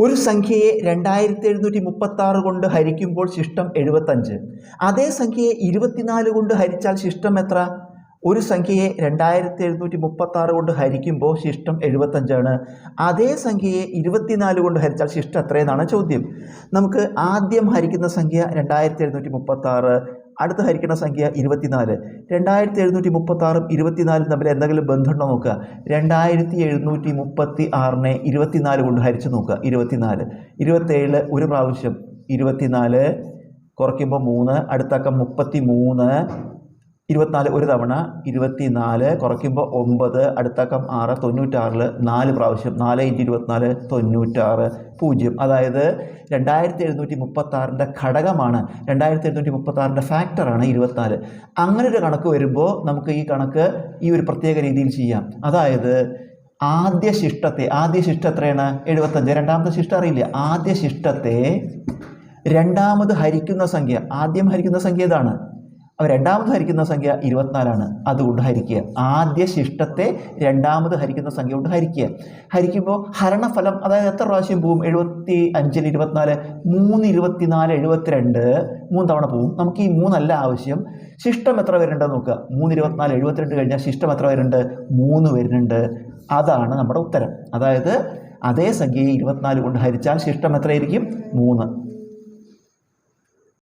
ഒരു സംഖ്യയെ 2736 കൊണ്ട് ഹരിക്കുമ്പോൾ ശിഷ്ടം 75. അതേ സംഖ്യയെ 24 കൊണ്ട് ഹരിച്ചാൽ ശിഷ്ടം എത്ര? ഒരു സംഖ്യയെ 2736 കൊണ്ട് ഹരിക്കുമ്പോൾ ശിഷ്ടം 75 അതേ സംഖ്യയെ 24 കൊണ്ട് ഹരിച്ചാൽ ശിഷ്ടം എത്രയെന്നാണ് ചോദ്യം. നമുക്ക് ആദ്യം ഹരിക്കുന്ന സംഖ്യ 2736, അടുത്ത് ഹരിക്കുന്ന സംഖ്യ 24. 2736ഉം 24ഉം തമ്മിൽ എന്തെങ്കിലും ബന്ധമുണ്ടോ നോക്കുക. 2736നെ 24 കൊണ്ട് ഹരിച്ച് നോക്കുക. 24, 27 ഒരു പ്രാവശ്യം, 24 കുറയ്ക്കുമ്പോൾ 3, അടുത്തക്കം 33, 24 ഒരു തവണ, 24 കുറയ്ക്കുമ്പോൾ 9, അടുത്തക്കം 6, 96 4 പ്രാവശ്യം, 4 × 24 96 0. അതായത് 2736ൻ്റെ ഘടകമാണ്, 2736ൻ്റെ ഫാക്ടറാണ് 24. അങ്ങനെ ഒരു കണക്ക് വരുമ്പോൾ നമുക്ക് ഈ കണക്ക് ഈ ഒരു പ്രത്യേക രീതിയിൽ ചെയ്യാം. അതായത് ആദ്യ ശിഷ്ടം എത്രയാണ്? 75. രണ്ടാമത്തെ ശിഷ്ടം അറിയില്ല. ആദ്യ ശിഷ്ടത്തെ രണ്ടാമത് ഹരിക്കുന്ന സംഖ്യ, ആദ്യം ഹരിക്കുന്ന സംഖ്യ ഇതാണ്, രണ്ടാമത് ഹരിക്കുന്ന സംഖ്യ 24, അതുകൊണ്ട് ഹരിക്കുക. ആദ്യ ശിഷ്ടത്തെ രണ്ടാമത് ഹരിക്കുന്ന സംഖ്യ കൊണ്ട് ഹരിക്കുക. ഹരിക്കുമ്പോൾ ഹരണഫലം, അതായത് എത്ര പ്രാവശ്യം പോവും? 75ൽ 24, 3 24 72, 3 തവണ പോവും. നമുക്ക് ഈ 3 അല്ല ആവശ്യം. ശിഷ്ടം എത്ര വരുന്നുണ്ടെന്ന് നോക്കുക. 3 24 72 കഴിഞ്ഞാൽ ശിഷ്ടം എത്ര വരുന്നുണ്ട്? 3 വരുന്നുണ്ട്. അതാണ് നമ്മുടെ ഉത്തരം. അതായത് അതേ സംഖ്യയെ 24 കൊണ്ട് ഹരിച്ചാൽ ശിഷ്ടം എത്രയായിരിക്കും? 3.